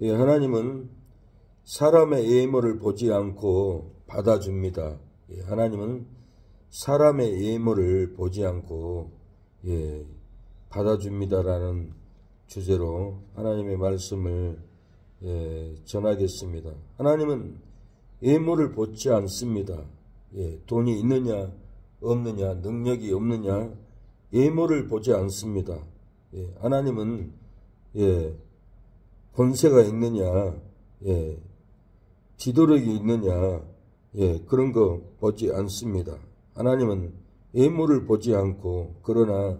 예, 하나님은 사람의 외모를 보지 않고 받아줍니다. 예, 하나님은 사람의 외모를 보지 않고 받아줍니다라는 주제로 하나님의 말씀을 전하겠습니다. 하나님은 외모를 보지 않습니다. 돈이 있느냐 없느냐 능력이 없느냐 외모를 보지 않습니다. 하나님은 권세가 있느냐 지도력이 있느냐 그런 거 보지 않습니다. 하나님은 외모를 보지 않고 그러나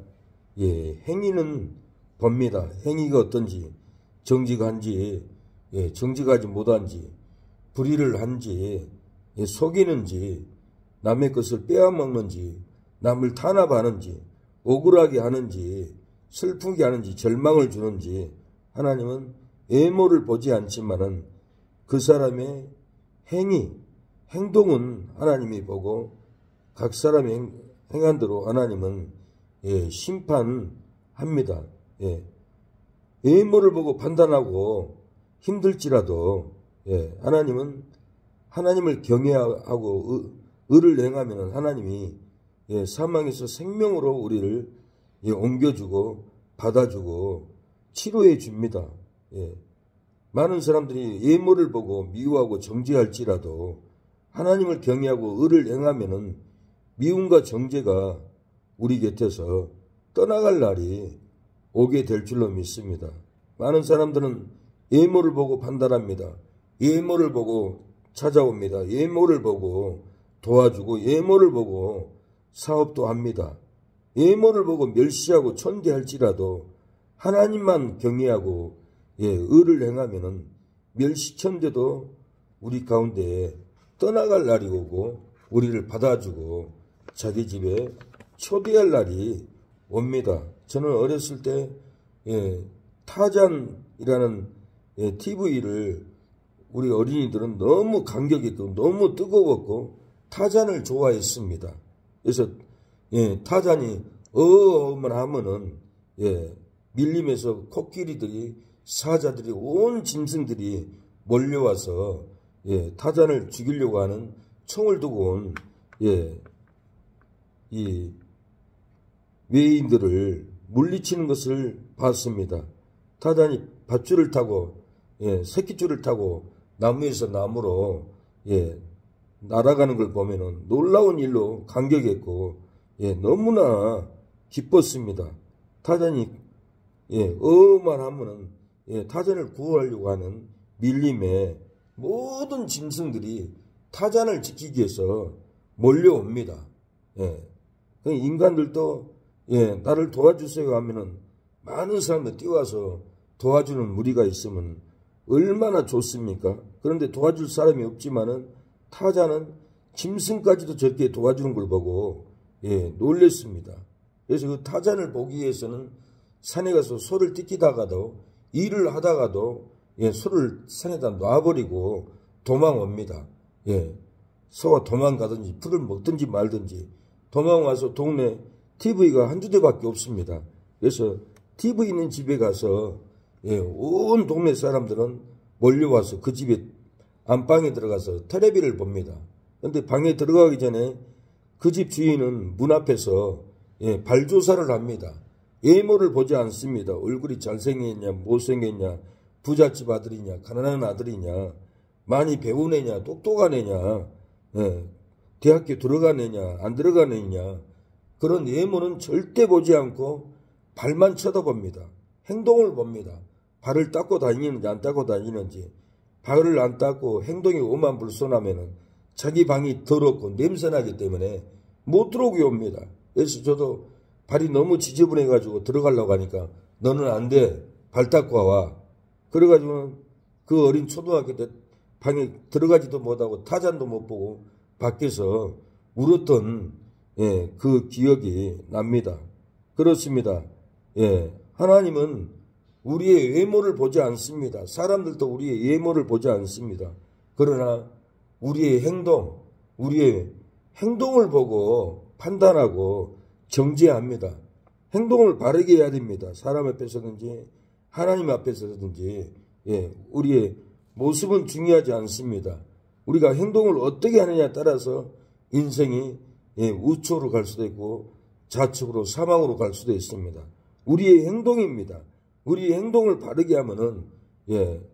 행위는 봅니다. 행위가 어떤지 정직한지 정직하지 못한지 불의를 한지 속이는지 남의 것을 빼앗먹는지 남을 탄압하는지 억울하게 하는지 슬프게 하는지 절망을 주는지 하나님은 외모를 보지 않지만은 그 사람의 행위, 행동은 하나님이 보고 각 사람의 행한대로 하나님은 심판합니다. 외모를 보고 판단하고 힘들지라도 하나님은 하나님을 경외하고 의를 행하면 하나님이 사망에서 생명으로 우리를 옮겨주고 받아주고 치료해 줍니다. 많은 사람들이 외모를 보고 미워하고 정죄할지라도 하나님을 경외하고 의를 행하면은 미움과 정죄가 우리 곁에서 떠나갈 날이 오게 될 줄로 믿습니다. 많은 사람들은 외모를 보고 판단합니다. 외모를 보고 찾아옵니다. 외모를 보고 도와주고 외모를 보고 사업도 합니다. 외모를 보고 멸시하고 천대할지라도 하나님만 경외하고 의를 행하면은 멸시천대도 우리 가운데 떠나갈 날이 오고 우리를 받아주고 자기 집에 초대할 날이 옵니다. 저는 어렸을 때 타잔이라는 TV를 우리 어린이들은 너무 감격했고 너무 뜨거웠고 타잔을 좋아했습니다. 그래서 타잔이 어만 하면은 밀림에서 코끼리들이 사자들이 온 짐승들이 몰려와서 타잔을 죽이려고 하는 총을 두고 온 이 외인들을 물리치는 것을 봤습니다. 타잔이 밧줄을 타고 새끼줄을 타고 나무에서 나무로 날아가는 걸 보면은 놀라운 일로 감격했고 너무나 기뻤습니다. 타잔이 어만 하면은 타잔을 구하려고 하는 밀림에 모든 짐승들이 타잔을 지키기 위해서 몰려옵니다. 인간들도 나를 도와주세요 하면은 많은 사람들 뛰어와서 도와주는 무리가 있으면 얼마나 좋습니까? 그런데 도와줄 사람이 없지만은 타잔은 짐승까지도 저렇게 도와주는 걸 보고 놀랬습니다. 그래서 그 타잔을 보기 위해서는 산에 가서 소를 뜯기다가도 일을 하다가도 소를 산에다 놔버리고 도망옵니다. 소가 도망가든지 풀을 먹든지 말든지 도망와서 동네 TV가 한두 대밖에 없습니다. 그래서 TV 있는 집에 가서 온 동네 사람들은 몰려와서 그 집에 안방에 들어가서 텔레비를 봅니다. 그런데 방에 들어가기 전에 그 집 주인은 문 앞에서 발조사를 합니다. 외모를 보지 않습니다. 얼굴이 잘생겼냐 못생겼냐 부잣집 아들이냐 가난한 아들이냐 많이 배운 애냐 똑똑한 애냐 대학교 들어간 애냐 안 들어간 애냐 그런 외모는 절대 보지 않고 발만 쳐다봅니다. 행동을 봅니다. 발을 닦고 다니는지 안 닦고 다니는지 발을 안 닦고 행동이 오만불손하면은 자기 방이 더럽고 냄새나기 때문에 못 들어오게 옵니다. 그래서 저도 발이 너무 지저분해가지고 들어가려고 하니까 너는 안 돼. 발 닦고 와. 그래가지고 그 어린 초등학교 때 방에 들어가지도 못하고 타잔도 못 보고 밖에서 울었던 그 기억이 납니다. 그렇습니다. 하나님은 우리의 외모를 보지 않습니다. 사람들도 우리의 외모를 보지 않습니다. 그러나 우리의 행동을 보고 판단하고 정죄합니다. 행동을 바르게 해야 됩니다. 사람 앞에서든지 하나님 앞에서든지 우리의 모습은 중요하지 않습니다. 우리가 행동을 어떻게 하느냐에 따라서 인생이 우초로 갈 수도 있고 좌측으로 사망으로 갈 수도 있습니다. 우리의 행동입니다. 우리의 행동을 바르게 하면은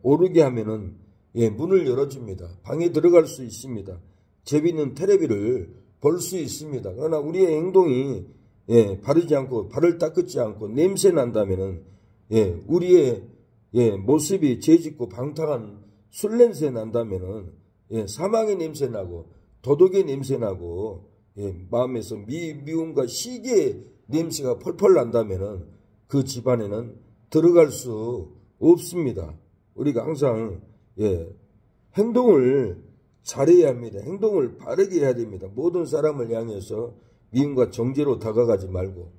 오르게 하면은 문을 열어줍니다. 방에 들어갈 수 있습니다. 재밌는 텔레비를 볼 수 있습니다. 그러나 우리의 행동이 바르지 않고 발을 닦지 않고 냄새 난다면은 우리의 모습이 죄짓고 방탕한 술 냄새 난다면은 사망의 냄새 나고 도덕의 냄새 나고 마음에서 미움과 시기의 냄새가 펄펄 난다면은 그 집안에는 들어갈 수 없습니다. 우리가 항상 행동을 잘해야 합니다. 행동을 바르게 해야 됩니다. 모든 사람을 향해서 미움과 정죄로 다가가지 말고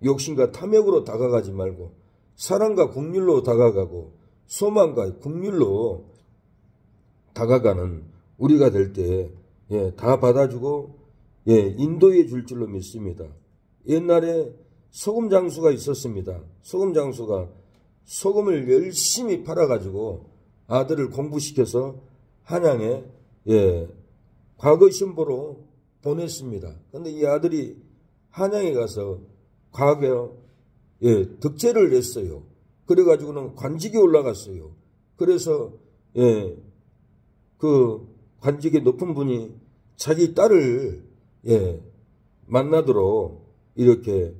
욕심과 탐욕으로 다가가지 말고 사랑과 긍휼로 다가가고 소망과 긍휼로 다가가는 우리가 될 때 다 받아주고 인도해 줄 줄로 믿습니다. 옛날에 소금 장수가 있었습니다. 소금 장수가 소금을 열심히 팔아가지고 아들을 공부시켜서 한양에 과거 시험보러 보냈습니다. 그런데 이 아들이 한양에 가서 과거에 득제를 냈어요. 그래가지고는 관직에 올라갔어요. 그래서 그 관직의 높은 분이 자기 딸을 만나도록 이렇게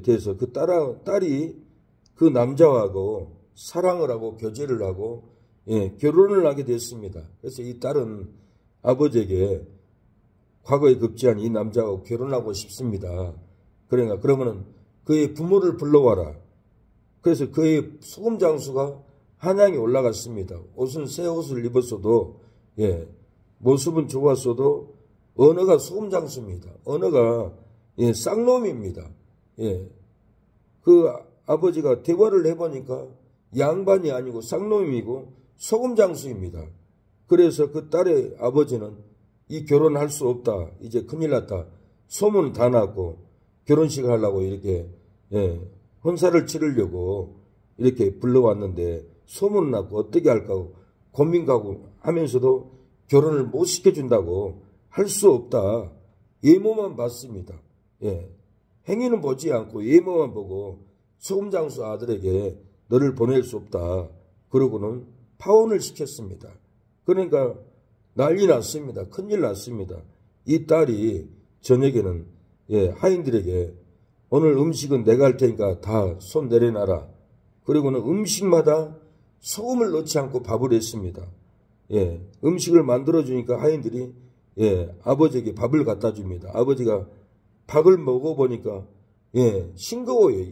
돼서 그 딸이 그 남자하고 사랑을 하고 교제를 하고 결혼을 하게 됐습니다. 그래서 이 딸은 아버지에게 과거에 급제한 이 남자하고 결혼하고 싶습니다. 그러니까 그러면은 그의 부모를 불러와라. 그래서 그의 소금 장수가 한양에 올라갔습니다. 옷은 새 옷을 입었어도 모습은 좋았어도 언어가 소금 장수입니다. 언어가 쌍놈입니다. 그 아버지가 대화를 해보니까 양반이 아니고 쌍놈이고 소금 장수입니다. 그래서 그 딸의 아버지는 이 결혼할 수 없다. 이제 큰일 났다. 소문 다 났고 결혼식 하려고 이렇게 혼사를 치르려고 이렇게 불러왔는데 소문 났고 어떻게 할까 고민가고 하면서도 결혼을 못 시켜준다고 할 수 없다. 예모만 봤습니다. 행위는 보지 않고 예모만 보고 소금장수 아들에게 너를 보낼 수 없다. 그러고는 파혼을 시켰습니다. 그러니까 난리 났습니다. 큰일 났습니다. 이 딸이 저녁에는 하인들에게 오늘 음식은 내가 할 테니까 다 손 내려놔라. 그리고는 음식마다 소금을 넣지 않고 밥을 했습니다. 음식을 만들어주니까 하인들이 아버지에게 밥을 갖다 줍니다. 아버지가 밥을 먹어보니까 싱거워요.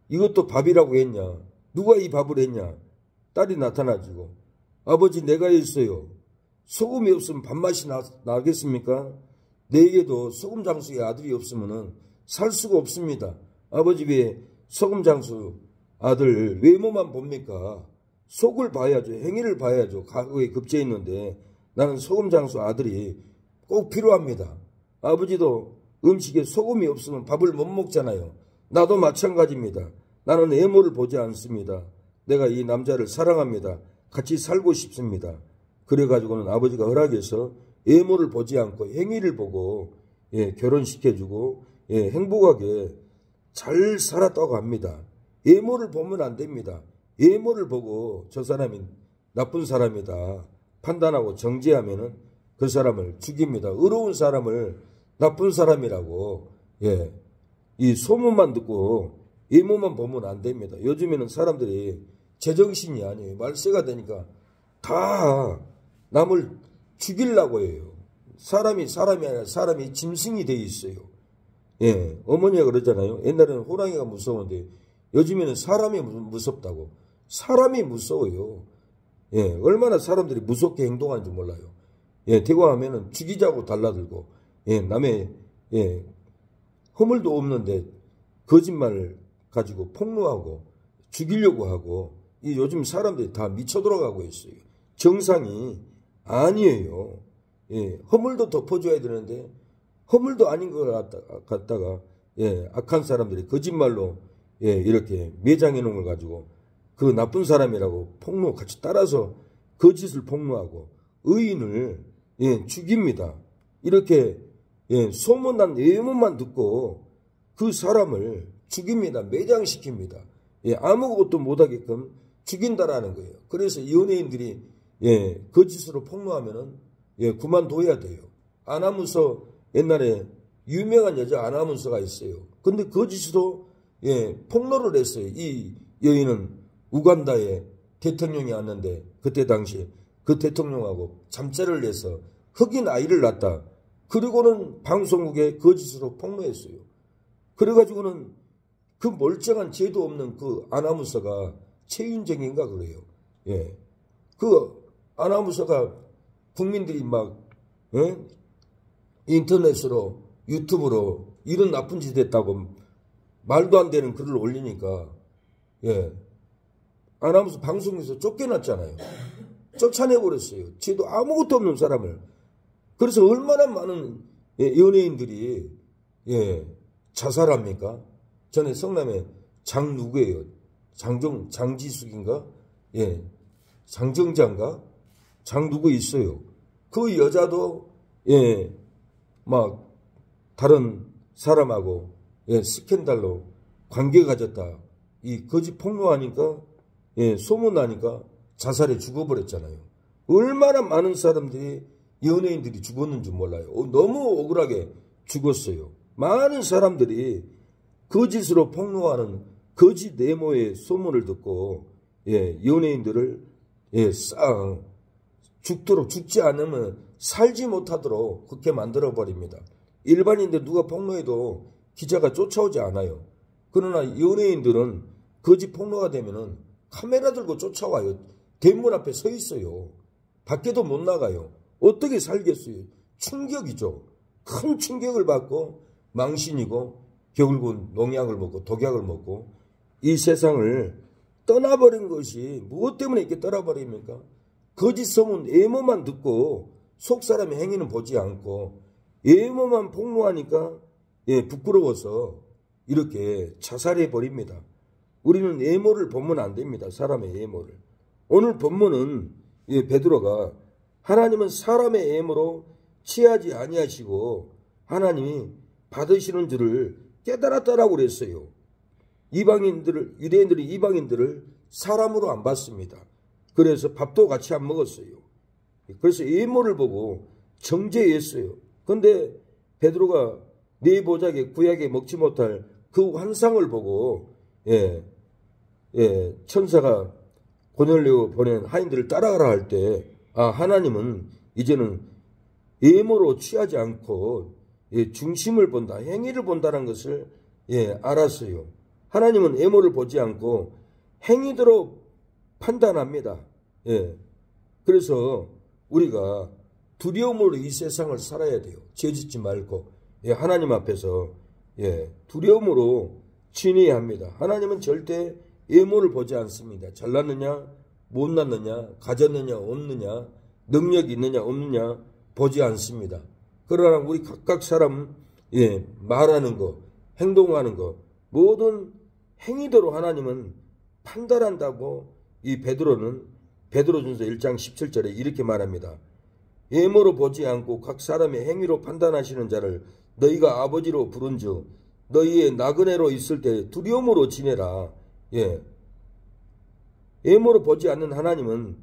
이것도 밥이라고 했냐? 누가 이 밥을 했냐? 딸이 나타나지고 아버지 내가 했어요. 소금이 없으면 밥맛이 나겠습니까? 내게도 소금 장수의 아들이 없으면 살 수가 없습니다. 아버지 왜 소금 장수 아들 외모만 봅니까? 속을 봐야죠. 행위를 봐야죠. 과거에 급제했는데 나는 소금 장수 아들이 꼭 필요합니다. 아버지도 음식에 소금이 없으면 밥을 못 먹잖아요. 나도 마찬가지입니다. 나는 외모를 보지 않습니다. 내가 이 남자를 사랑합니다. 같이 살고 싶습니다. 그래가지고는 아버지가 허락해서 외모를 보지 않고 행위를 보고 결혼시켜주고 행복하게 잘 살았다고 합니다. 외모를 보면 안 됩니다. 외모를 보고 저 사람이 나쁜 사람이다 판단하고 정죄하면은 그 사람을 죽입니다. 의로운 사람을 나쁜 사람이라고 이 소문만 듣고 외모만 보면 안 됩니다. 요즘에는 사람들이 제정신이 아니에요. 말세가 되니까 다 남을 죽이려고 해요. 사람이 아니라 사람이 짐승이 돼 있어요. 어머니가 그러잖아요. 옛날에는 호랑이가 무서웠는데 요즘에는 사람이 무섭다고. 사람이 무서워요. 얼마나 사람들이 무섭게 행동하는지 몰라요. 대화하면은 죽이자고 달라들고, 남의, 허물도 없는데 거짓말을 가지고 폭로하고 죽이려고 하고, 요즘 사람들이 다 미쳐 돌아가고 있어요. 정상이 아니에요. 허물도 덮어줘야 되는데, 허물도 아닌 것 갖다가, 악한 사람들이 거짓말로, 이렇게 매장해 놓은 걸 가지고, 그 나쁜 사람이라고 폭로 같이 따라서 거짓을 폭로하고 의인을 죽입니다. 이렇게 소문난 예문만 듣고 그 사람을 죽입니다. 매장시킵니다. 아무것도 못하게끔 죽인다라는 거예요. 그래서 연예인들이 거짓으로 폭로하면은 그만둬야 돼요. 아나운서 옛날에 유명한 여자 아나운서가 있어요. 근데 거짓으로 폭로를 했어요. 이 여인은 우간다에 대통령이 왔는데 그때 당시 그 대통령하고 잠자를 해서 흑인 아이를 낳았다. 그리고는 방송국에 거짓으로 폭로했어요. 그래가지고는 그 멀쩡한 죄도 없는 그 아나운서가 최윤정인가 그래요. 그 아나운서가 국민들이 막 인터넷으로 유튜브로 이런 나쁜 짓 했다고 말도 안 되는 글을 올리니까 아나운서 방송에서 쫓겨났잖아요. 쫓아내버렸어요. 쟤도 아무것도 없는 사람을. 그래서 얼마나 많은 연예인들이 자살합니까? 전에 성남에 장 누구예요? 장지숙인가? 장정자인가? 장 누구 있어요. 그 여자도 막 다른 사람하고 스캔들로 관계 가졌다. 이 거짓 폭로하니까 소문나니까 자살해 죽어버렸잖아요. 얼마나 많은 사람들이 연예인들이 죽었는지 몰라요. 너무 억울하게 죽었어요. 많은 사람들이 거짓으로 폭로하는 거짓 내모의 소문을 듣고 연예인들을 죽도록 죽지 않으면 살지 못하도록 그렇게 만들어버립니다. 일반인들 누가 폭로해도 기자가 쫓아오지 않아요. 그러나 연예인들은 거짓 폭로가 되면은 카메라 들고 쫓아와요. 대문 앞에 서 있어요. 밖에도 못 나가요. 어떻게 살겠어요? 충격이죠. 큰 충격을 받고 망신이고 결국은 농약을 먹고 독약을 먹고 이 세상을 떠나버린 것이 무엇 때문에 이렇게 떠나버립니까? 거짓 소문 예모만 듣고 속 사람의 행위는 보지 않고 예모만 폭로하니까 부끄러워서 이렇게 자살해 버립니다. 우리는 예모를 보면 안 됩니다. 사람의 예모를. 오늘 본문은 베드로가 하나님은 사람의 예모로 취하지 아니하시고 하나님이 받으시는 줄을 깨달았다라고 그랬어요. 유대인들이 이방인들을 사람으로 안 봤습니다. 그래서 밥도 같이 안 먹었어요. 그래서 예모를 보고 정죄했어요. 그런데 베드로가 네 보자기에 구약에 먹지 못할 그 환상을 보고 천사가 고넬료 보낸 하인들을 따라가라 할 때 하나님은 이제는 예모로 취하지 않고 중심을 본다, 행위를 본다는 것을 알았어요. 하나님은 예모를 보지 않고 행위대로 판단합니다. 그래서 우리가 두려움으로 이 세상을 살아야 돼요. 죄짓지 말고 하나님 앞에서 두려움으로 지내야 합니다. 하나님은 절대 예모를 보지 않습니다. 잘났느냐 못났느냐 가졌느냐 없느냐 능력이 있느냐 없느냐 보지 않습니다. 그러나 우리 각각 사람 말하는 거 행동하는 거 모든 행위대로 하나님은 판단한다고 이 베드로전서 1장 17절에 이렇게 말합니다. 예모로 보지 않고 각 사람의 행위로 판단하시는 자를 너희가 아버지로 부른즉 너희의 나그네로 있을 때 두려움으로 지내라. 예모로 보지 않는 하나님은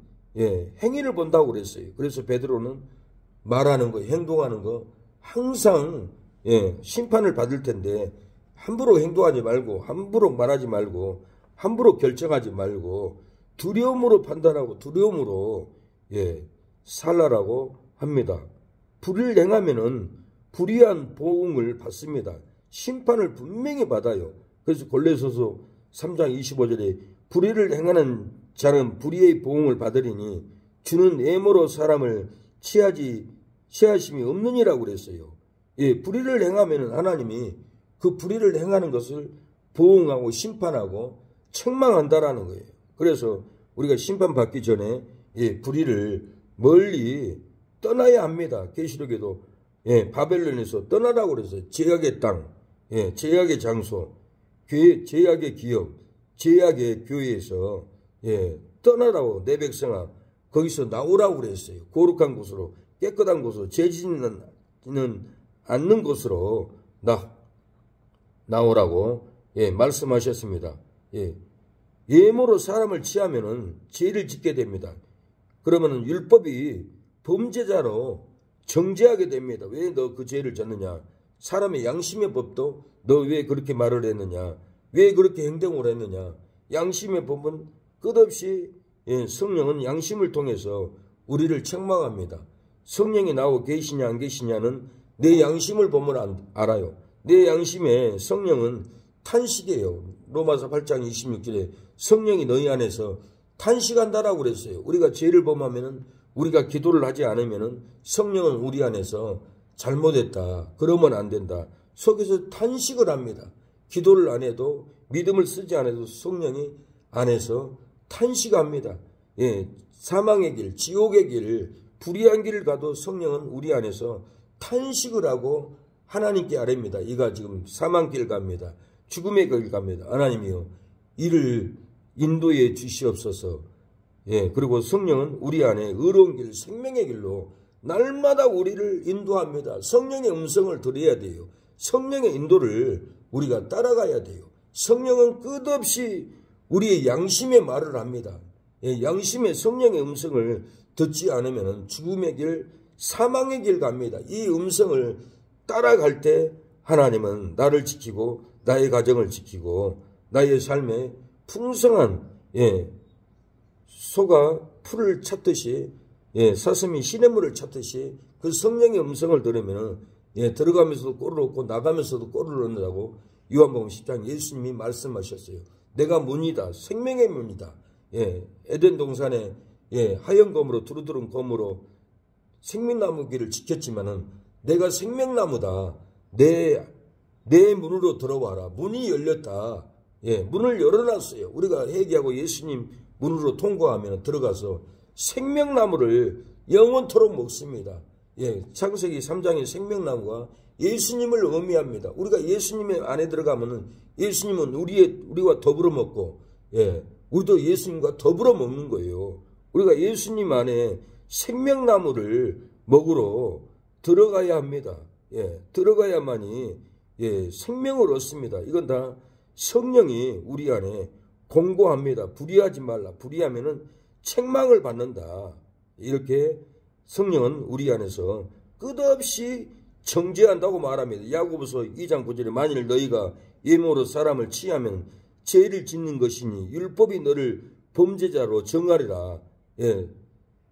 행위를 본다고 그랬어요. 그래서 베드로는 말하는 거 행동하는 거 항상 심판을 받을 텐데 함부로 행동하지 말고 함부로 말하지 말고 함부로 결정하지 말고 두려움으로 판단하고 두려움으로 살라라고 합니다. 불의를 행하면은 불의한 보응을 받습니다. 심판을 분명히 받아요. 그래서 골로새서 3장 25절에 불의를 행하는 자는 불의의 보응을 받으리니 주는 예모로 사람을 취하심이 없느니라고 그랬어요. 불의를 행하면은 하나님이 그 불의를 행하는 것을 보응하고 심판하고 책망한다라는 거예요. 그래서 우리가 심판받기 전에 불의를 멀리 떠나야 합니다. 계시록에도 바벨론에서 떠나라고 그래서 제약의 땅, 제약의 장소, 제약의 기업, 제약의 교회에서 떠나라고 내 백성아 거기서 나오라고 그랬어요. 거룩한 곳으로, 깨끗한 곳으로, 죄짓는 않는 곳으로 나오라고 말씀하셨습니다. 예모로 사람을 취하면은 죄를 짓게 됩니다. 그러면은 율법이 범죄자로 정죄하게 됩니다. 왜 너 그 죄를 졌느냐? 사람의 양심의 법도 너 왜 그렇게 말을 했느냐? 왜 그렇게 행동을 했느냐? 양심의 법은 끝없이 성령은 양심을 통해서 우리를 책망합니다. 성령이 나오고 계시냐 안 계시냐는 내 양심을 보면 알아요. 내 양심에 성령은 탄식이에요. 로마서 8장 26절에 성령이 너희 안에서 탄식한다라고 그랬어요. 우리가 죄를 범하면은, 우리가 기도를 하지 않으면은 성령은 우리 안에서 잘못했다, 그러면 안 된다, 속에서 탄식을 합니다. 기도를 안 해도, 믿음을 쓰지 않아도 성령이 안에서 탄식합니다. 사망의 길, 지옥의 길, 불의한 길을 가도 성령은 우리 안에서 탄식을 하고 하나님께 아뢰입니다. 이가 지금 사망길 갑니다. 죽음의 길 갑니다. 하나님이요, 이를 인도해 주시옵소서. 그리고 성령은 우리 안에 의로운 길, 생명의 길로 날마다 우리를 인도합니다. 성령의 음성을 들어야 돼요. 성령의 인도를 우리가 따라가야 돼요. 성령은 끝없이 우리의 양심의 말을 합니다. 양심의 성령의 음성을 듣지 않으면 죽음의 길, 사망의 길 갑니다. 이 음성을 따라갈 때 하나님은 나를 지키고 나의 가정을 지키고 나의 삶에 풍성한 소가 풀을 찾듯이, 사슴이 시냇물을 찾듯이 그 성령의 음성을 들으면 들어가면서도 꼴을 얻고 나가면서도 꼴을 얻는다고 요한복음 10장 예수님이 말씀하셨어요. 내가 문이다, 생명의 문이다. 에덴 동산에 하얀 검으로 두루두른 검으로 생명나무 길을 지켰지만은 내가 생명나무다. 내 문으로 들어와라. 문이 열렸다. 문을 열어놨어요. 우리가 회개하고 예수님 문으로 통과하면 들어가서 생명나무를 영원토록 먹습니다. 창세기 3장의 생명나무가 예수님을 의미합니다. 우리가 예수님의 안에 들어가면은 예수님은 우리와 더불어 먹고, 우리도 예수님과 더불어 먹는 거예요. 우리가 예수님 안에 생명나무를 먹으러 들어가야 합니다. 들어가야만이 생명을 얻습니다. 이건 다 성령이 우리 안에 공고합니다. 불의하지 말라. 불의하면은 책망을 받는다. 이렇게 성령은 우리 안에서 끝없이 정죄한다고 말합니다. 야고보서 2장 9절에 만일 너희가 예모로 사람을 취하면 죄를 짓는 것이니 율법이 너를 범죄자로 정하리라.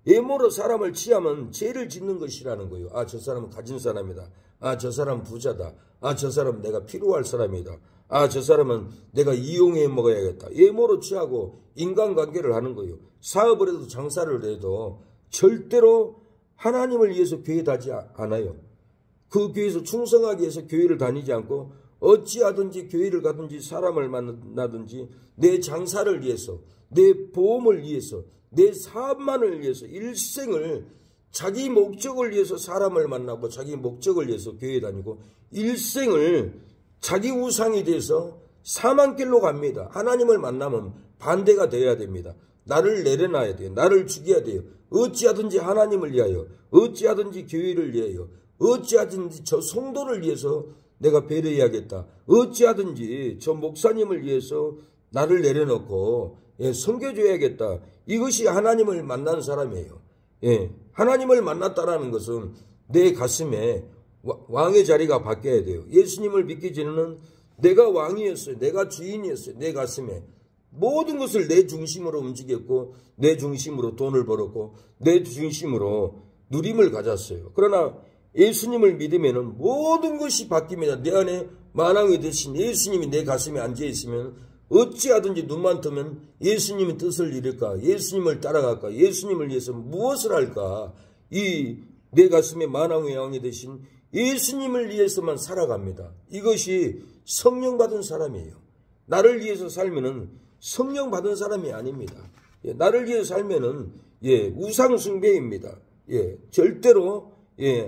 예모로 사람을 취하면 죄를 짓는 것이라는 거예요. 아, 저 사람은 가진 사람이다. 아, 저 사람은 부자다. 아, 저 사람은 내가 필요할 사람이다. 아, 저 사람은 내가 이용해 먹어야겠다. 예모로 취하고 인간관계를 하는 거예요. 사업을 해도 장사를 해도 절대로 하나님을 위해서 교회 다니지 않아요. 그 교회에서 충성하기 위해서 교회를 다니지 않고 어찌하든지 교회를 가든지 사람을 만나든지 내 장사를 위해서, 내 보험을 위해서, 내 사업만을 위해서 일생을 자기 목적을 위해서 사람을 만나고 자기 목적을 위해서 교회 다니고 일생을 자기 우상이 돼서 사망길로 갑니다. 하나님을 만나면 반대가 되어야 됩니다. 나를 내려놔야 돼요. 나를 죽여야 돼요. 어찌하든지 하나님을 위하여, 어찌하든지 교회를 위하여, 어찌하든지 저 성도를 위해서 내가 배려해야겠다. 어찌하든지 저 목사님을 위해서 나를 내려놓고 섬겨줘야겠다. 이것이 하나님을 만난 사람이에요. 하나님을 만났다라는 것은 내 가슴에 왕의 자리가 바뀌어야 돼요. 예수님을 믿기 전에는 내가 왕이었어요. 내가 주인이었어요. 내 가슴에 모든 것을 내 중심으로 움직였고 내 중심으로 돈을 벌었고 내 중심으로 누림을 가졌어요. 그러나 예수님을 믿으면 모든 것이 바뀝니다. 내 안에 만왕이 되신 예수님이 내 가슴에 앉아있으면 어찌하든지 눈만 뜨면 예수님의 뜻을 이룰까? 예수님을 따라갈까? 예수님을 위해서 무엇을 할까? 이 내 가슴에 만왕의 왕이 되신 예수님을 위해서만 살아갑니다. 이것이 성령 받은 사람이에요. 나를 위해서 살면은 성령 받은 사람이 아닙니다. 나를 위해서 살면은 우상 숭배입니다. 절대로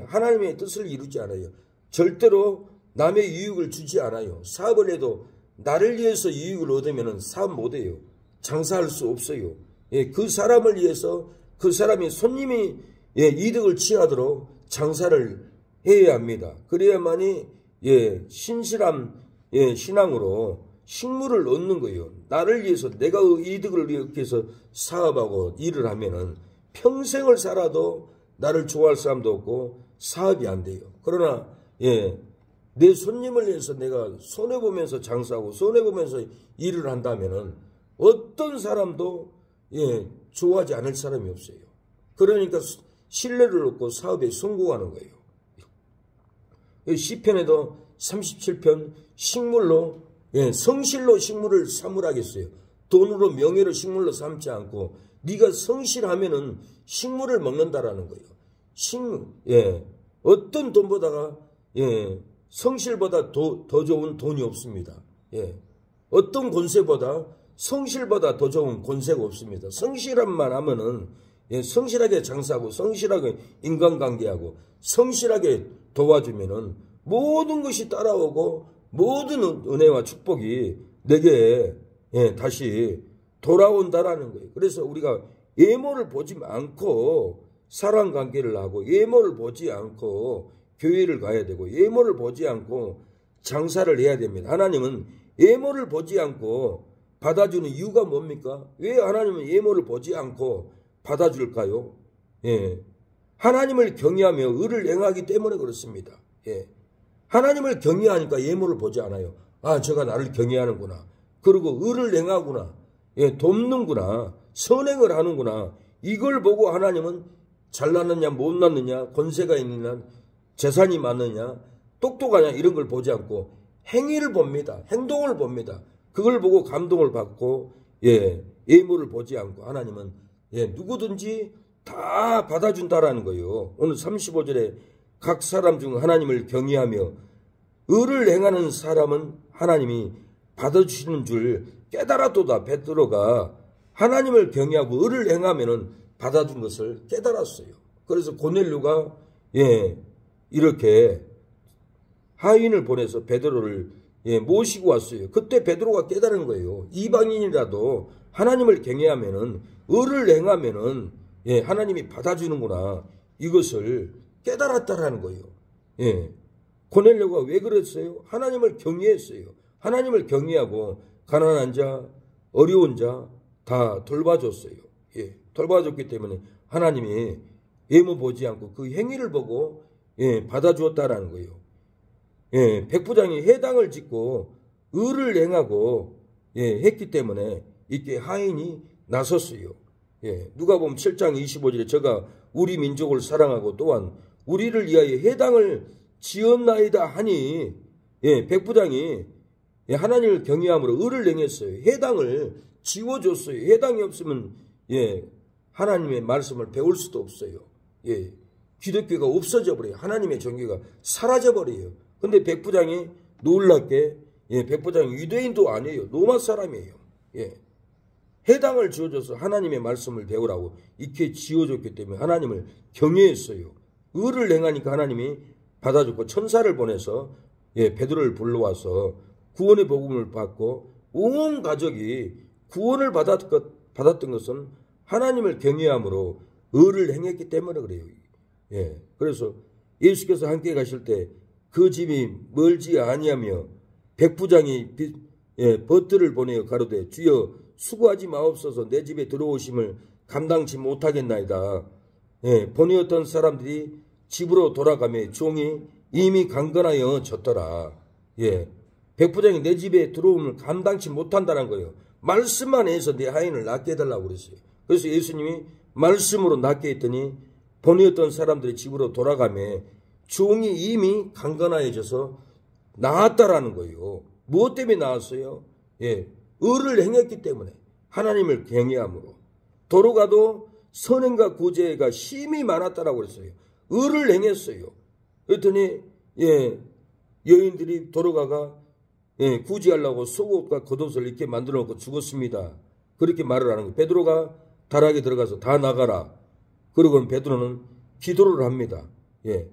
하나님의 뜻을 이루지 않아요. 절대로 남의 유익을 주지 않아요. 사업을 해도 나를 위해서 유익을 얻으면 사업 못해요. 장사할 수 없어요. 예, 그 사람을 위해서 그 사람이 손님이 예, 이득을 취하도록 장사를 해야 합니다. 그래야만이 예, 신실한 예, 신앙으로 식물을 얻는 거예요. 나를 위해서 내가 이득을 위해서 사업하고 일을 하면은 평생을 살아도 나를 좋아할 사람도 없고 사업이 안 돼요. 그러나 예, 내 손님을 위해서 내가 손해보면서 장사하고 손해보면서 일을 한다면은 어떤 사람도 예, 좋아하지 않을 사람이 없어요. 그러니까 신뢰를 얻고 사업에 성공하는 거예요. 시편에도 37편 식물로 예, 성실로 식물을 사물하겠어요. 돈으로 명예로 식물로 삼지 않고 네가 성실하면은 식물을 먹는다라는 거예요. 예, 어떤 돈보다가 예, 성실보다 더 좋은 돈이 없습니다. 예, 어떤 권세보다 성실보다 더 좋은 권세가 없습니다. 성실함만 하면은 예, 성실하게 장사하고 성실하게 인간관계하고 성실하게 도와주면은 모든 것이 따라오고 모든 은혜와 축복이 내게 예, 다시 돌아온다라는 거예요. 그래서 우리가 예모를 보지 않고 사랑관계를 하고 예모를 보지 않고 교회를 가야 되고 예모를 보지 않고 장사를 해야 됩니다. 하나님은 예모를 보지 않고 받아주는 이유가 뭡니까? 왜 하나님은 예모를 보지 않고 받아줄까요? 예, 하나님을 경외하며 의를 행하기 때문에 그렇습니다. 예, 하나님을 경외하니까 예모를 보지 않아요. 아, 저가 나를 경외하는구나. 그리고 의를 행하구나. 예, 돕는구나. 선행을 하는구나. 이걸 보고 하나님은 잘났느냐 못났느냐 권세가 있느냐 재산이 많느냐 똑똑하냐 이런 걸 보지 않고 행위를 봅니다. 행동을 봅니다. 그걸 보고 감동을 받고 예, 예모를 보지 않고 하나님은 예, 누구든지 다 받아준다라는 거예요. 오늘 35절에 각 사람 중 하나님을 경외하며 의를 행하는 사람은 하나님이 받아주시는 줄 깨달았도다. 베드로가 하나님을 경외하고 의를 행하면은 받아준 것을 깨달았어요. 그래서 고넬료가 예, 이렇게 하인을 보내서 베드로를 예, 모시고 왔어요. 그때 베드로가 깨달은 거예요. 이방인이라도 하나님을 경외하면은 의를 행하면은 예, 하나님이 받아주는구나. 이것을 깨달았다라는 거예요. 예. 고넬료가 왜 그랬어요? 하나님을 경외했어요. 하나님을 경외하고 가난한 자, 어려운 자 다 돌봐줬어요. 예. 돌봐줬기 때문에 하나님이 예모 보지 않고 그 행위를 보고 예, 받아주었다라는 거예요. 예, 백부장이 회당을 짓고 의를 행하고 예, 했기 때문에 이렇게 하인이 나섰어요. 예, 누가복음 7장 25절에 저가 우리 민족을 사랑하고 또한 우리를 위하여 회당을 지었나이다 하니 예, 백부장이 예, 하나님을 경외함으로 의를 행했어요. 회당을 지워줬어요. 회당이 없으면 예, 하나님의 말씀을 배울 수도 없어요. 예, 기독교가 없어져 버려요. 하나님의 종교가 사라져 버려요. 근데 백부장이 놀랍게 예, 백부장이 유대인도 아니에요. 로마 사람이에요. 예, 회당을 지어줘서 하나님의 말씀을 배우라고 이렇게 지어줬기 때문에 하나님을 경외했어요. 의를 행하니까 하나님이 받아줬고 천사를 보내서 예, 베드로를 불러와서 구원의 복음을 받고 온 가족이 구원을 받았던 것은 하나님을 경외함으로 의를 행했기 때문에 그래요. 예, 그래서 예수께서 함께 가실 때 그 집이 멀지 아니하며 백부장이 예, 버트를 보내어 가로되 주여 수고하지 마옵소서 내 집에 들어오심을 감당치 못하겠나이다. 예, 보내었던 사람들이 집으로 돌아가며 종이 이미 강건하여 졌더라. 예, 백부장이 내 집에 들어오면 감당치 못한다는 거예요. 말씀만 해서 내 하인을 낫게 해달라고 그랬어요. 그래서 예수님이 말씀으로 낫게 했더니 보내었던 사람들이 집으로 돌아가며 종이 이미 강건하여져서 나았다라는 거예요. 무엇 때문에 나았어요? 예, 의를 행했기 때문에 하나님을 경외함으로. 도로가도 선행과 구제가 심히 많았다라고 그랬어요. 의를 행했어요. 그랬더니 예, 여인들이 도로가가 예, 구제하려고 속옷과 겉옷을 이렇게 만들어 놓고 죽었습니다. 그렇게 말을 하는 거예요. 베드로가 다락에 들어가서 다 나가라. 그러고는 베드로는 기도를 합니다. 예,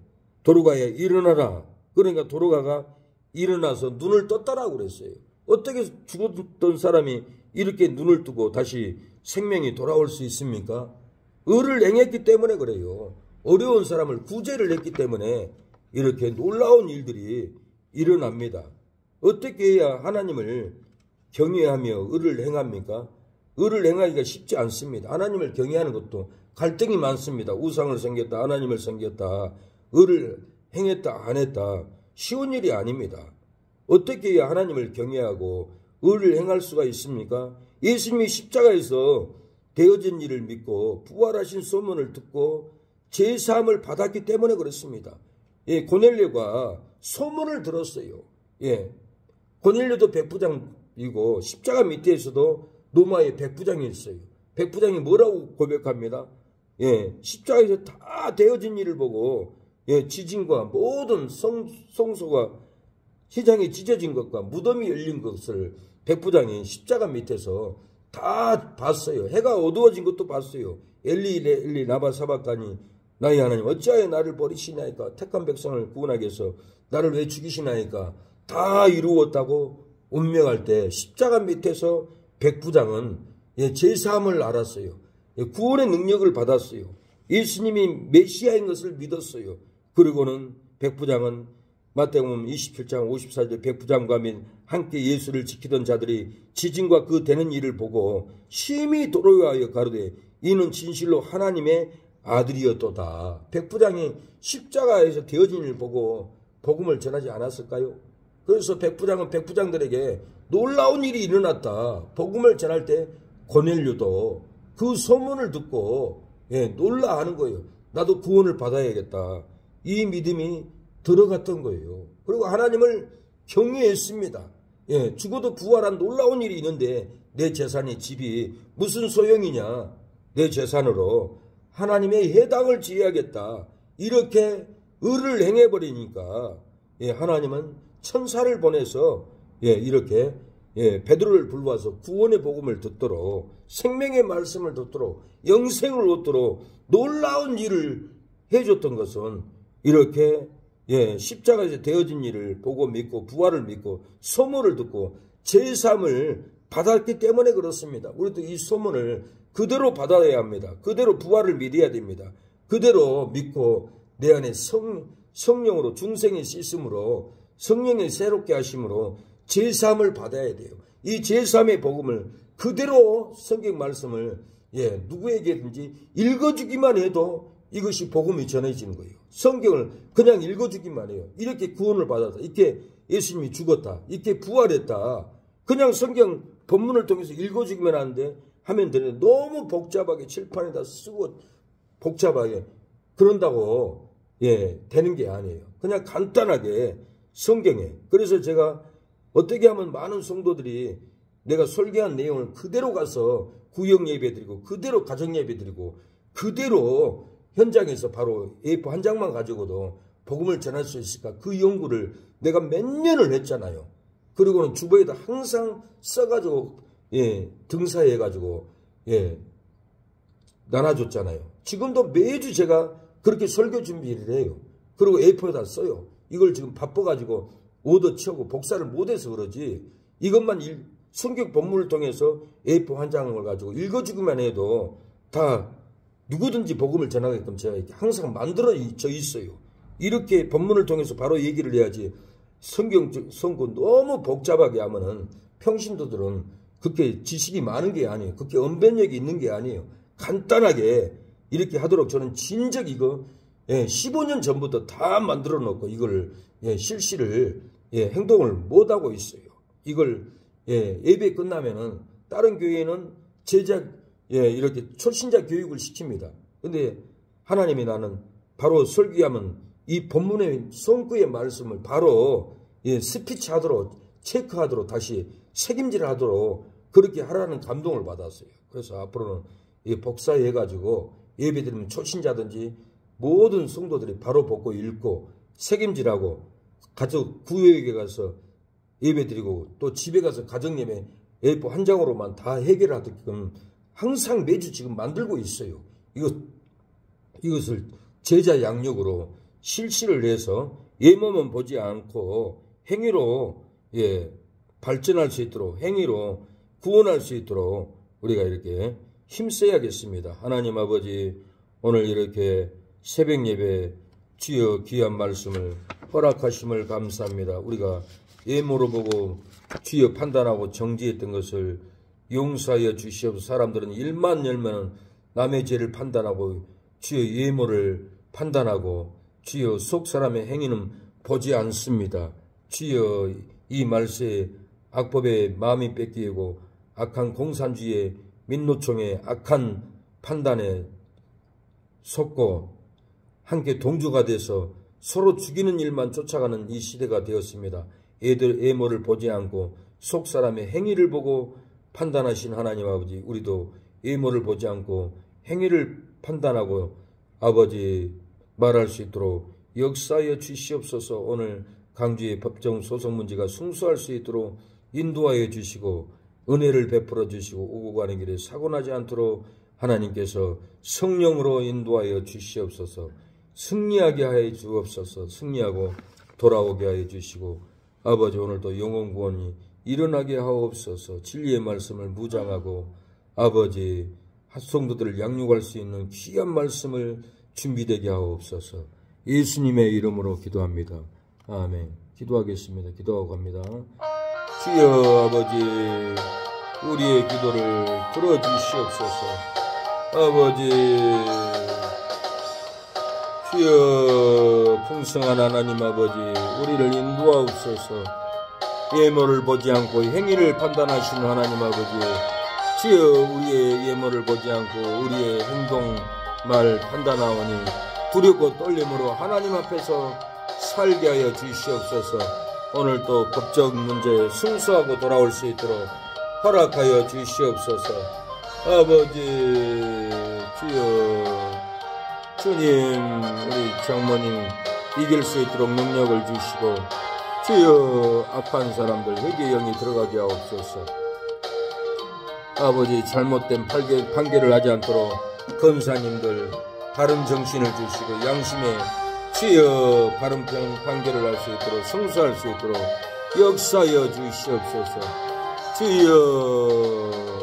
도로가야 일어나라. 그러니까 도로가가 일어나서 눈을 떴다라고 그랬어요. 어떻게 죽었던 사람이 이렇게 눈을 뜨고 다시 생명이 돌아올 수 있습니까? 의를 행했기 때문에 그래요. 어려운 사람을 구제를 했기 때문에 이렇게 놀라운 일들이 일어납니다. 어떻게 해야 하나님을 경외하며 의를 행합니까? 의를 행하기가 쉽지 않습니다. 하나님을 경외하는 것도 갈등이 많습니다. 우상을 섬겼다, 하나님을 섬겼다, 의를 행했다, 안 했다. 쉬운 일이 아닙니다. 어떻게 해야 하나님을 경외하고 의를 행할 수가 있습니까? 예수님이 십자가에서 되어진 일을 믿고 부활하신 소문을 듣고 제사함을 받았기 때문에 그렇습니다. 예, 고넬료가 소문을 들었어요. 예, 고넬료도 백부장이고 십자가 밑에서도 로마의 백부장이 있어요. 백부장이 뭐라고 고백합니다. 예, 십자가에서 다 되어진 일을 보고 예, 지진과 모든 성소가 시장이 찢어진 것과 무덤이 열린 것을 백부장이 십자가 밑에서 다 봤어요. 해가 어두워진 것도 봤어요. 엘리 나바 사박가니 나의 하나님 어찌하여 나를 버리시나이까? 택한 백성을 구원하기 위해서 나를 왜 죽이시나이까? 다 이루었다고 운명할 때 십자가 밑에서 백부장은 예, 제사함을 알았어요. 예, 구원의 능력을 받았어요. 예수님이 메시아인 것을 믿었어요. 그리고는 백부장은 마태복음 27장 54절 백부장과 및 함께 예수를 지키던 자들이 지진과 그 되는 일을 보고 심히 도로하여 가로되 이는 진실로 하나님의 아들이었도다. 백부장이 십자가에서 되어진 일을 보고 복음을 전하지 않았을까요? 그래서 백부장은 백부장들에게 놀라운 일이 일어났다. 복음을 전할 때 고넬료도 그 소문을 듣고 예, 놀라하는 거예요. 나도 구원을 받아야겠다. 이 믿음이 들어갔던 거예요. 그리고 하나님을 경외했습니다. 예, 죽어도 부활한 놀라운 일이 있는데 내 재산이 집이 무슨 소용이냐. 내 재산으로 하나님의 회당을 지어야겠다. 이렇게 의를 행해버리니까 예, 하나님은 천사를 보내서 예, 이렇게 예, 베드로를 불러와서 구원의 복음을 듣도록 생명의 말씀을 듣도록 영생을 얻도록 놀라운 일을 해줬던 것은 이렇게 예, 십자가에서 되어진 일을 보고 믿고 부활을 믿고 소문을 듣고 제사함을 받았기 때문에 그렇습니다. 우리도 이 소문을 그대로 받아야 합니다. 그대로 부활을 믿어야 됩니다. 그대로 믿고 내 안에 성령으로 중생의 씻음으로 성령의 새롭게 하심으로 제사함을 받아야 돼요. 이 제사함의 복음을 그대로 성경 말씀을 예, 누구에게든지 읽어주기만 해도 이것이 복음이 전해지는 거예요. 성경을 그냥 읽어주기만 해요. 이렇게 구원을 받았다. 이렇게 예수님이 죽었다. 이렇게 부활했다. 그냥 성경 본문을 통해서 읽어주기만 하면 되는데 너무 복잡하게 칠판에다 쓰고 복잡하게 그런다고 예, 되는 게 아니에요. 그냥 간단하게 성경에. 그래서 제가 어떻게 하면 많은 성도들이 내가 설교한 내용을 그대로 가서 구역 예배 드리고 그대로 가정 예배 드리고 그대로 현장에서 바로 A4 한 장만 가지고도 복음을 전할 수 있을까? 그 연구를 내가 몇 년을 했잖아요. 그리고는 주보에다 항상 써가지고 예, 등사해가지고 예, 나눠줬잖아요. 지금도 매주 제가 그렇게 설교 준비를 해요. 그리고 A4에다 써요. 이걸 지금 바빠가지고 오더 치우고 복사를 못해서 그러지. 이것만 성경 본문을 통해서 A4 한 장을 가지고 읽어주기만 해도 다 누구든지 복음을 전하게끔 제가 항상 만들어져 있어요. 이렇게 본문을 통해서 바로 얘기를 해야지 성경 너무 복잡하게 하면은 평신도들은 그렇게 지식이 많은 게 아니에요. 그렇게 언변력이 있는 게 아니에요. 간단하게 이렇게 하도록 저는 진작 이거 15년 전부터 다 만들어 놓고 이걸 실시를 행동을 못하고 있어요. 이걸 예배 끝나면은 다른 교회는 제작 이렇게 초신자 교육을 시킵니다. 근데 하나님이 나는 바로 설교하면 이 본문의 성구의 말씀을 바로 스피치하도록 체크하도록 다시 책임질하도록 그렇게 하라는 감동을 받았어요. 그래서 앞으로는 복사해가지고 예배드리면 초신자든지 모든 성도들이 바로 보고 읽고 책임질하고 가족 구역에 가서 예배드리고 또 집에 가서 가정예배 A4 한 장으로만 다 해결하게끔 항상 매주 지금 만들고 있어요. 이것을 제자 양육으로 실시를 해서 예모만 보지 않고 행위로 발전할 수 있도록 행위로 구원할 수 있도록 우리가 이렇게 힘써야겠습니다. 하나님 아버지, 오늘 이렇게 새벽 예배 주여 귀한 말씀을 허락하심을 감사합니다. 우리가 예모로 보고 주여 판단하고 정죄했던 것을 용서하여 주시옵소서. 사람들은 일만 열면 남의 죄를 판단하고 주여 예모를 판단하고 주여 속 사람의 행위는 보지 않습니다. 주여 이 말세에 악법의 마음이 뺏기고 악한 공산주의의 민노총의 악한 판단에 속고 함께 동조가 돼서 서로 죽이는 일만 쫓아가는 이 시대가 되었습니다. 애들 애모를 보지 않고 속 사람의 행위를 보고 판단하신 하나님 아버지, 우리도 애모를 보지 않고 행위를 판단하고 아버지 말할 수 있도록 역사하여 주시옵소서. 오늘 강주의 법정 소송 문제가 승소할 수 있도록 인도하여 주시고 은혜를 베풀어 주시고 오고 가는 길에 사고 나지 않도록 하나님께서 성령으로 인도하여 주시옵소서. 승리하게 하여 주옵소서. 승리하고 돌아오게 하여 주시고 아버지, 오늘도 영혼 구원이 일어나게 하옵소서. 진리의 말씀을 무장하고 아버지 성도들을 양육할 수 있는 귀한 말씀을 준비되게 하옵소서. 예수님의 이름으로 기도합니다. 아멘. 기도하겠습니다. 기도하고 갑니다. 주여 아버지, 우리의 기도를 들어주시옵소서. 아버지, 주여 풍성한 하나님 아버지, 우리를 인도하옵소서. 예모를 보지 않고 행위를 판단하시는 하나님 아버지, 주여 우리의 예모를 보지 않고 우리의 행동 말 판단하오니 두렵고 떨림으로 하나님 앞에서 살게 하여 주시옵소서. 오늘 또 법적 문제에 승소하고 돌아올 수 있도록 허락하여 주시옵소서. 아버지, 주여 주님, 우리 장모님 이길 수 있도록 능력을 주시고 주여 악한 사람들 회개 영이 들어가게 하옵소서. 아버지, 잘못된 판결을 하지 않도록 검사님들 바른 정신을 주시고 양심에 주여 바른 판결을 할 수 있도록 승소할 수 있도록 역사하여 주시옵소서. 주여